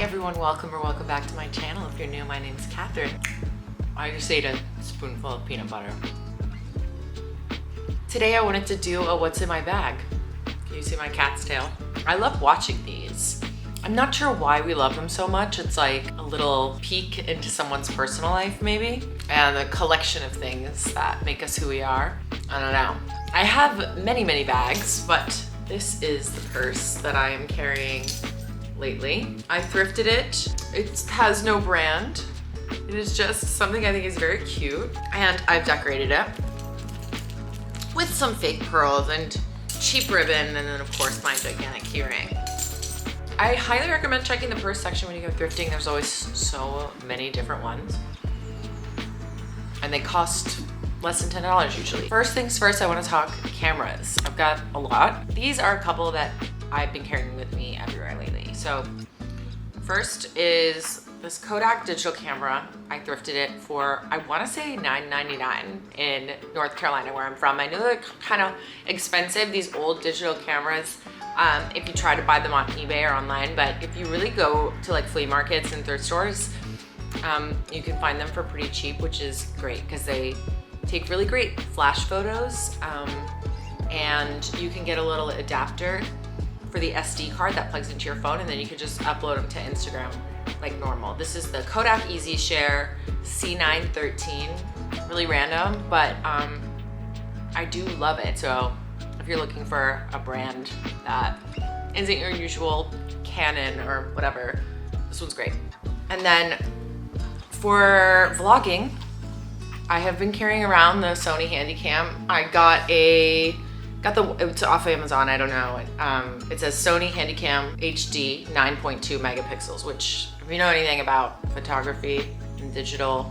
everyone, welcome back to my channel. If you're new, my name's Catherine. I just ate a spoonful of peanut butter. Today I wanted to do a what's in my bag. Can you see my cat's tail? I love watching these. I'm not sure why we love them so much. It's like a little peek into someone's personal life maybe, and a collection of things that make us who we are. I don't know. I have many bags, but this is the purse that I am carrying lately. I thrifted it. It has no brand. It is just something I think is very cute, and I've decorated it with some fake pearls and cheap ribbon, and then of course my gigantic keyring. I highly recommend checking the purse section when you go thrifting. There's always so many different ones, and they cost less than $10 usually. First things first, I want to talk cameras. I've got a lot. These are a couple that I've been carrying with me everywhere lately. So first is this Kodak digital camera. I thrifted it for, I want to say $9.99 in North Carolina, where I'm from. I know they're kind of expensive, these old digital cameras, if you try to buy them on eBay or online, but if you really go to like flea markets and thrift stores, you can find them for pretty cheap, which is great because they take really great flash photos, and you can get a little adapter for the SD card that plugs into your phone, and then you can just upload them to Instagram like normal. This is the Kodak EasyShare C913. Really random, but I do love it. So if you're looking for a brand that isn't your usual Canon or whatever, this one's great. And then for vlogging, I have been carrying around the Sony Handycam. I it's off Amazon, I don't know. It says Sony Handycam HD 9.2 megapixels, which if you know anything about photography and digital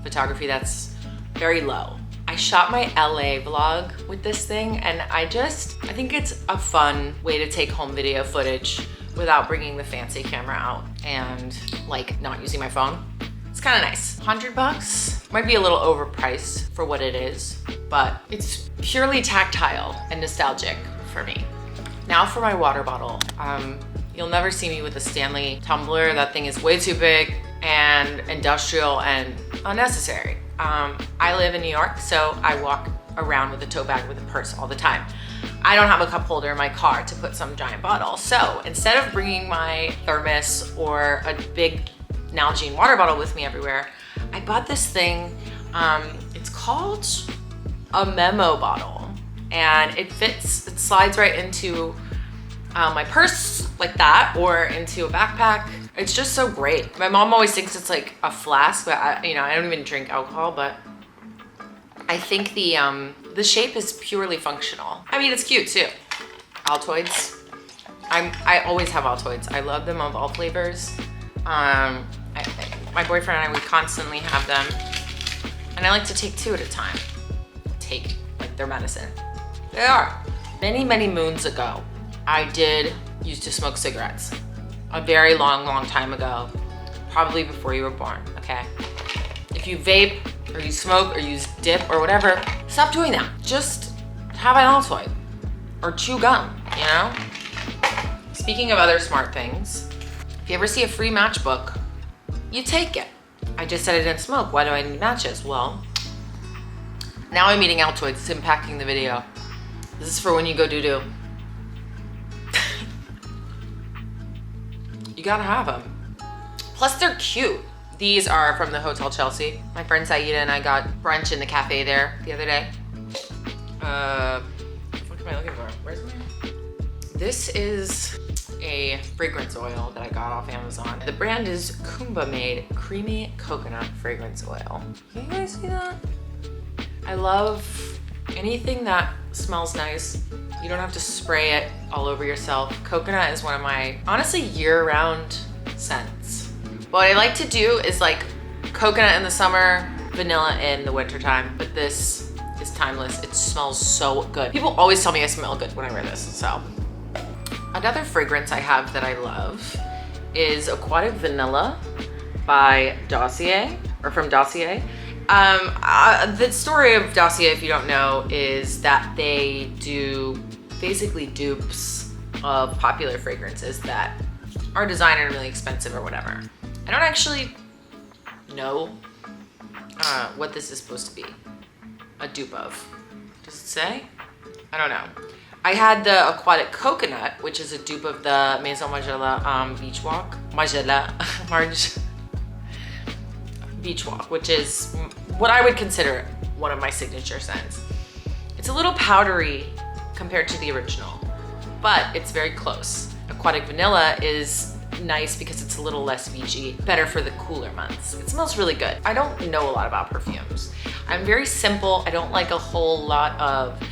photography, that's very low. I shot my LA vlog with this thing, and I think it's a fun way to take home video footage without bringing the fancy camera out and like not using my phone. It's kind of nice. $100 might be a little overpriced for what it is, but it's purely tactile and nostalgic for me. Now for my water bottle. You'll never see me with a Stanley tumbler. That thing is way too big and industrial and unnecessary. I live in New York, so I walk around with a tote bag with a purse all the time. I don't have a cup holder in my car to put some giant bottle. So instead of bringing my thermos or a big Nalgene water bottle with me everywhere, I bought this thing. It's called a memo bottle, and it slides right into my purse like that, or into a backpack. It's just so great. My mom always thinks it's like a flask, but I don't even drink alcohol, but I think the shape is purely functional. I mean, it's cute too. Altoids. I always have Altoids. I love them of all flavors. My boyfriend and I, we constantly have them, and I like to take 2 at a time. Take like their medicine. They are. Many moons ago, I did used to smoke cigarettes. A very long time ago, probably before you were born, okay? If you vape or you smoke or use dip or whatever, stop doing that. Just have an Altoid or chew gum, you know? Speaking of other smart things, if you ever see a free matchbook, you take it. I just said I didn't smoke. Why do I need matches? Well, now I'm eating Altoids. It's impacting the video. This is for when you go doo-doo. You gotta have them. Plus they're cute. These are from the Hotel Chelsea. My friend Saida and I got brunch in the cafe there the other day. What am I looking for? Where's my? This is a fragrance oil that I got off Amazon. The brand is Kumba Made Creamy Coconut Fragrance Oil. Can you guys see that? I love anything that smells nice. You don't have to spray it all over yourself. Coconut is one of my, honestly, year-round scents. What I like to do is like coconut in the summer, vanilla in the wintertime, but this is timeless. It smells so good. People always tell me I smell good when I wear this, so. Another fragrance I have that I love is Aquatic Vanilla by Dossier, or from Dossier. The story of Dossier, if you don't know, is that they do basically dupes of popular fragrances that are designer and really expensive or whatever. I don't actually know what this is supposed to be a dupe of. Does it say? I don't know. I had the Aquatic Coconut, which is a dupe of the Maison Margiela Beach Walk. Beach Walk, which is what I would consider one of my signature scents. It's a little powdery compared to the original, but it's very close. Aquatic Vanilla is nice because it's a little less beachy, better for the cooler months. It smells really good. I don't know a lot about perfumes. I'm very simple. I don't like a whole lot of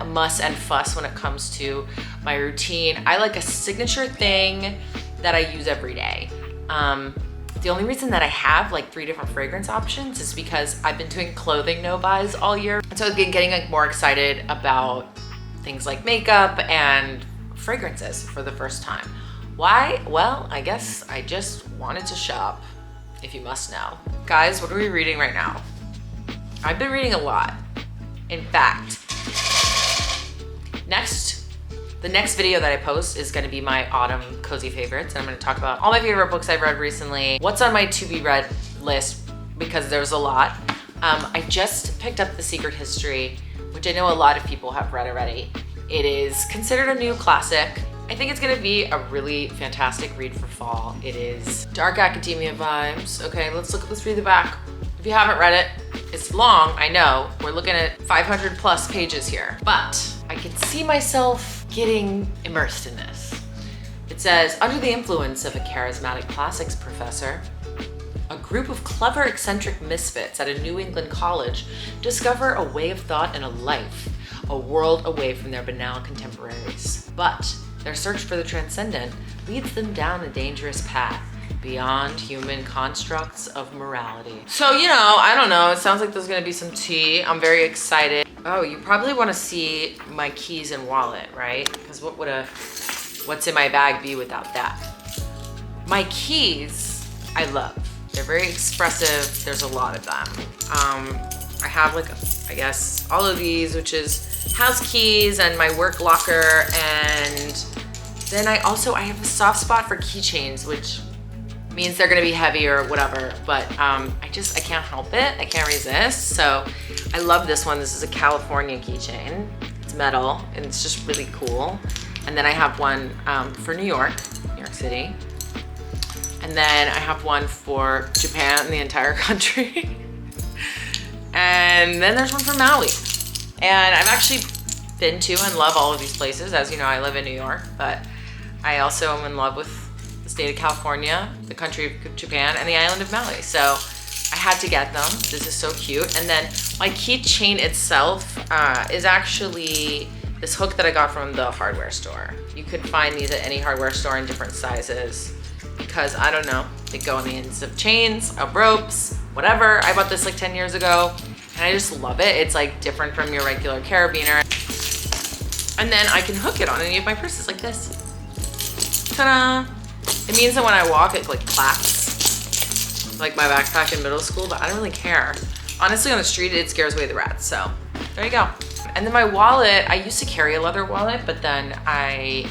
muss and fuss when it comes to my routine. I like a signature thing that I use every day. The only reason that I have like 3 different fragrance options is because I've been doing clothing no buys all year. And so I've been getting like more excited about things like makeup and fragrances for the first time. Why? Well, I guess I just wanted to shop, if you must know. Guys, what are we reading right now? I've been reading a lot. In fact, the next video that I post is gonna be my autumn cozy favorites. And I'm gonna talk about all my favorite books I've read recently, what's on my to be read list, because there's a lot. I just picked up The Secret History, which I know a lot of people have read already. It is considered a new classic. I think it's gonna be a really fantastic read for fall. It is dark academia vibes. Okay, let's read the back. If you haven't read it, it's long, I know. We're looking at 500 plus pages here, but I can see myself getting immersed in this. It says, under the influence of a charismatic classics professor, a group of clever, eccentric misfits at a New England college discover a way of thought and a life, a world away from their banal contemporaries. But their search for the transcendent leads them down a dangerous path beyond human constructs of morality. So, you know, I don't know. It sounds like there's gonna be some tea. I'm very excited. Oh, you probably wanna see my keys and wallet, right? Because what would what's in my bag be without that? My keys, I love. They're very expressive. There's a lot of them. I have like, I guess, all of these, which is house keys and my work locker. And then I have a soft spot for keychains, which means they're gonna be heavy or whatever, but I can't help it. I can't resist. So I love this one. This is a California keychain. It's metal and it's just really cool. And then I have one for New York City. And then I have one for Japan and the entire country. And then there's one for Maui. And I've actually been to and love all of these places. As you know, I live in New York, but I also am in love with the state of California, the country of Japan, and the island of Maui. So I had to get them. This is so cute. And then my keychain itself is actually this hook that I got from the hardware store. You could find these at any hardware store in different sizes because, I don't know, they go on the ends of chains, of ropes, whatever. I bought this like 10 years ago and I just love it. It's like different from your regular carabiner. And then I can hook it on any of my purses like this. Ta-da! It means that when I walk, it like claps, like my backpack in middle school, but I don't really care. Honestly, on the street, it scares away the rats, so there you go. And then my wallet, I used to carry a leather wallet, but then I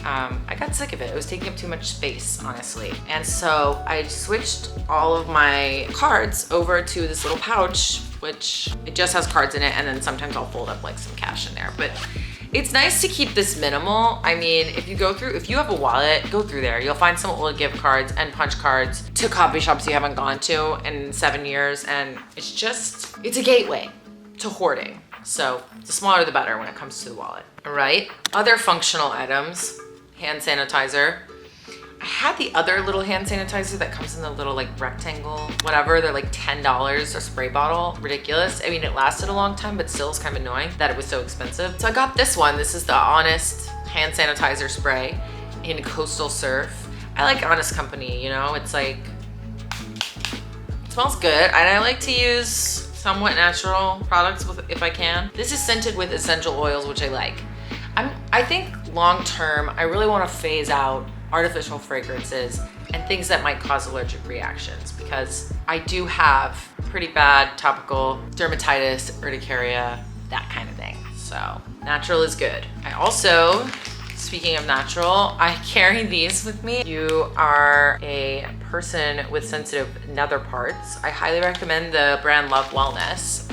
got sick of it. It was taking up too much space, honestly. And so I switched all of my cards over to this little pouch, which it just has cards in it, and then sometimes I'll fold up like some cash in there. But it's nice to keep this minimal. I mean, if you have a wallet, go through there. You'll find some old gift cards and punch cards to coffee shops you haven't gone to in 7 years. And it's a gateway to hoarding. So the smaller the better when it comes to the wallet, all right? Other functional items, hand sanitizer. I had the other little hand sanitizer that comes in the little like rectangle, whatever. They're like $10 a spray bottle, ridiculous. I mean, it lasted a long time, but still it's kind of annoying that it was so expensive. So I got this one. This is the Honest hand sanitizer spray in Coastal Surf. I like Honest Company, you know? It's like, it smells good. And I like to use somewhat natural products if I can. This is scented with essential oils, which I like. I think long term, I really want to phase out artificial fragrances and things that might cause allergic reactions because I do have pretty bad topical dermatitis, urticaria, that kind of thing. So natural is good. I also Speaking of natural, I carry these with me. You are a person with sensitive nether parts. I highly recommend the brand Love Wellness.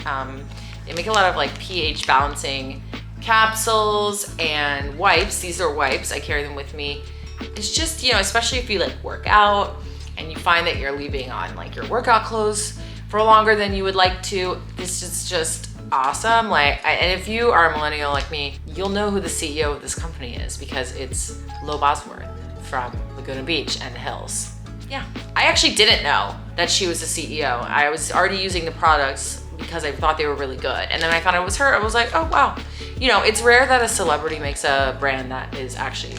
They make a lot of like pH balancing capsules and wipes. These are wipes, I carry them with me. It's just, you know, especially if you like work out and you find that you're leaving on like your workout clothes for longer than you would like to, this is just awesome. And if you are a millennial like me, you'll know who the CEO of this company is because it's Lo Bosworth from Laguna Beach and the Hills. Yeah, I actually didn't know that she was the CEO. I was already using the products because I thought they were really good. And then I found it was her. I was like, oh wow. You know, it's rare that a celebrity makes a brand that is actually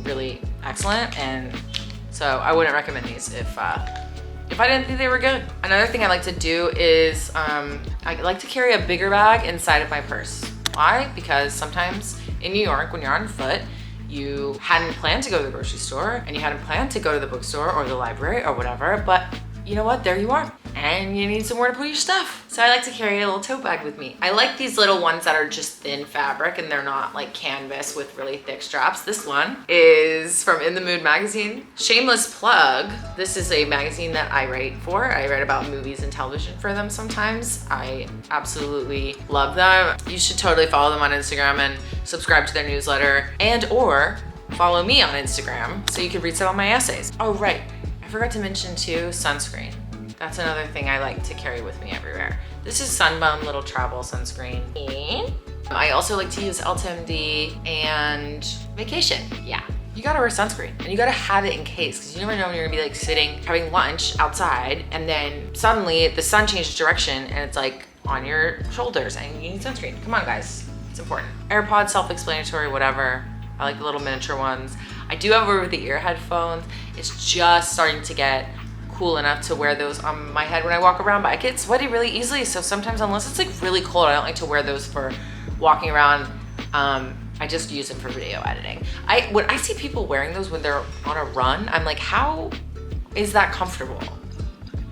really excellent. And so I wouldn't recommend these if I didn't think they were good. Another thing I like to do is I like to carry a bigger bag inside of my purse. Why? Because sometimes in New York, when you're on foot, you hadn't planned to go to the grocery store and you hadn't planned to go to the bookstore or the library or whatever, but you know what? There you are. And you need somewhere to put your stuff. So I like to carry a little tote bag with me. I like these little ones that are just thin fabric and they're not like canvas with really thick straps. This one is from In the Mood magazine. Shameless plug. This is a magazine that I write for. I write about movies and television for them sometimes. I absolutely love them. You should totally follow them on Instagram and subscribe to their newsletter and or follow me on Instagram so you can read some of my essays. Oh, right. I forgot to mention too, sunscreen. That's another thing I like to carry with me everywhere. This is Sunbum Little Travel Sunscreen. I also like to use LTMD and vacation. Yeah, you gotta wear sunscreen and you gotta have it in case because you never know when you're gonna be like sitting, having lunch outside and then suddenly the sun changes direction and it's like on your shoulders and you need sunscreen. Come on guys, it's important. AirPods, self-explanatory, whatever. I like the little miniature ones. I do have over-the-ear headphones. It's just starting to get cool enough to wear those on my head when I walk around, but I get sweaty really easily. So sometimes unless it's like really cold, I don't like to wear those for walking around. I just use them for video editing. When I see people wearing those when they're on a run, I'm like, how is that comfortable?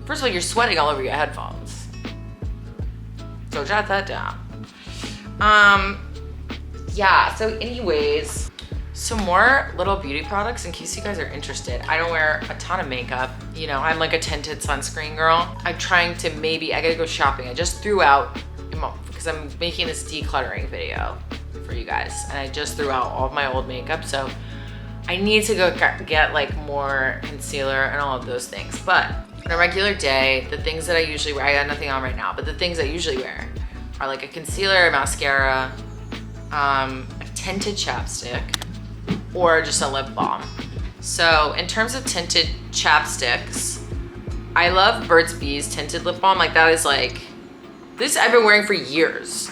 First of all, you're sweating all over your headphones. So jot that down. Yeah, so anyways, some more little beauty products in case you guys are interested. I don't wear a ton of makeup. You know, I'm like a tinted sunscreen girl. I'm trying to I gotta go shopping. I just threw out, because I'm making this decluttering video for you guys. And I just threw out all of my old makeup. So I need to go get like more concealer and all of those things. But on a regular day, the things that I usually wear, I got nothing on right now, but the things I usually wear are like a concealer, a mascara, a tinted chapstick, or just a lip balm. So in terms of tinted chapsticks, I love Burt's Bees tinted lip balm. Like that is like, this I've been wearing for years.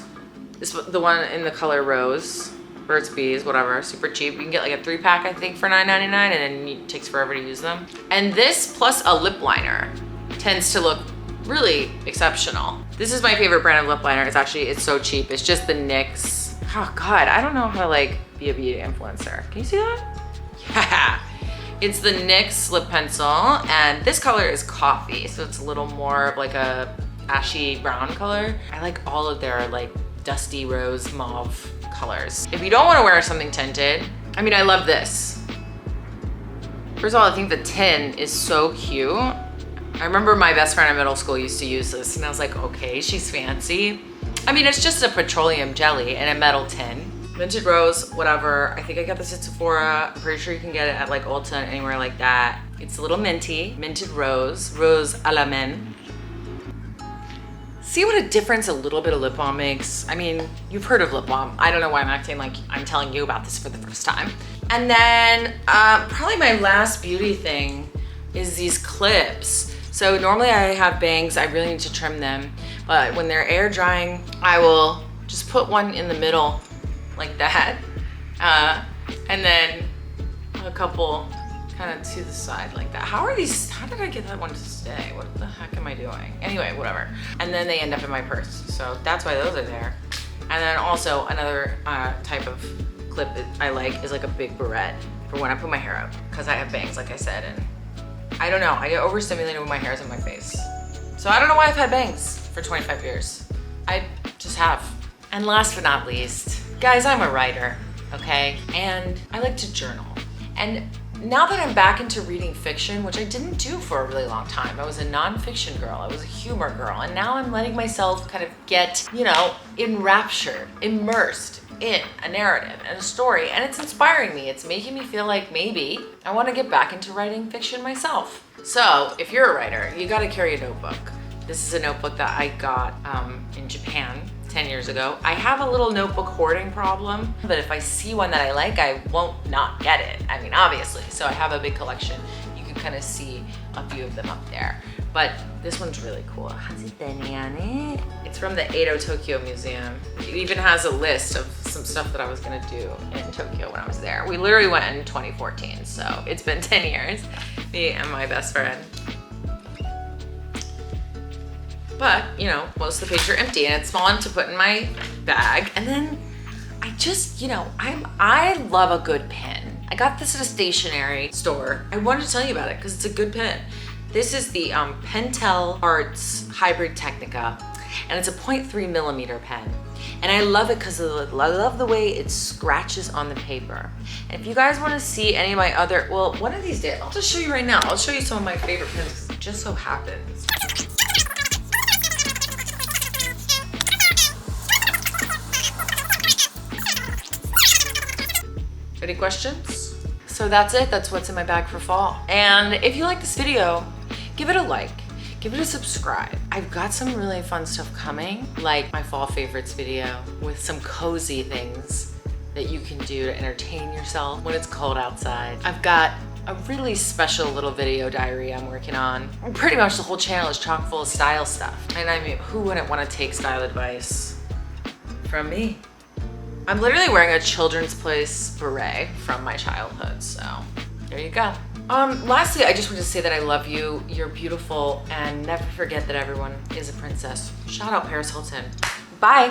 The one in the color rose, Burt's Bees, whatever, super cheap. You can get like a 3-pack, I think, for $9.99, and then it takes forever to use them. And this plus a lip liner tends to look really exceptional. This is my favorite brand of lip liner. It's so cheap. It's just the NYX. Oh God, I don't know how to like be a beauty influencer. Can you see that? Yeah. It's the NYX lip pencil, and this color is coffee, so it's a little more of like a ashy brown color. I like all of their like dusty rose mauve colors. If you don't want to wear something tinted, I mean, I love this. First of all, I think the tin is so cute. I remember my best friend in middle school used to use this, and I was like, okay, she's fancy. I mean, it's just a petroleum jelly in a metal tin. Minted rose, whatever. I think I got this at Sephora. I'm pretty sure you can get it at like Ulta and anywhere like that. It's a little minty. Minted rose a la menthe. See what a difference a little bit of lip balm makes? I mean, you've heard of lip balm. I don't know why I'm acting like I'm telling you about this for the first time. And then probably my last beauty thing is these clips. So normally I have bangs, I really need to trim them. But when they're air drying, I will just put one in the middle like that. And then a couple kind of to the side like that. How did I get that one to stay? What the heck am I doing? Anyway, whatever. And then they end up in my purse. So that's why those are there. And then also another type of clip that I like is like a big barrette for when I put my hair up, because I have bangs, like I said, and I don't know, I get overstimulated when my hair's in my face. So I don't know why I've had bangs for 25 years. I just have. And last but not least, guys, I'm a writer. okay? And I like to journal. And now that I'm back into reading fiction, which I didn't do for a really long time, I was a nonfiction girl, I was a humor girl, and now I'm letting myself kind of get, you know, enraptured, immersed in a narrative and a story, and it's inspiring me. It's making me feel like maybe I want to get back into writing fiction myself. So if you're a writer, you got to carry a notebook. This is a notebook that I got in Japan 10 years ago. I have a little notebook hoarding problem, but if I see one that I like, I won't not get it. I mean, obviously. So I have a big collection. You can kind of see a few of them up there. But this one's really cool. It's from the Edo Tokyo Museum. It even has a list of some stuff that I was gonna do in Tokyo when I was there. We literally went in 2014, so it's been 10 years, me and my best friend. But, you know, most of the pages are empty and it's small enough to put in my bag. And then I just, you know, I love a good pen. I got this at a stationery store. I wanted to tell you about it because it's a good pen. This is the Pentel Arts Hybrid Technica, and it's a 0.3 millimeter pen. And I love it because I love the way it scratches on the paper. And if you guys want to see any of my other, well, one of these days, I'll just show you right now. I'll show you some of my favorite pens. It just so happens. Any questions? So that's it. That's what's in my bag for fall. And if you like this video, give it a like, give it a subscribe. I've got some really fun stuff coming, like my fall favorites video with some cozy things that you can do to entertain yourself when it's cold outside. I've got a really special little video diary I'm working on. Pretty much the whole channel is chock full of style stuff. And I mean, who wouldn't want to take style advice from me? I'm literally wearing a Children's Place beret from my childhood, so there you go. Lastly, I just want to say that I love you, you're beautiful, and never forget that everyone is a princess. Shout out Paris Hilton. Bye.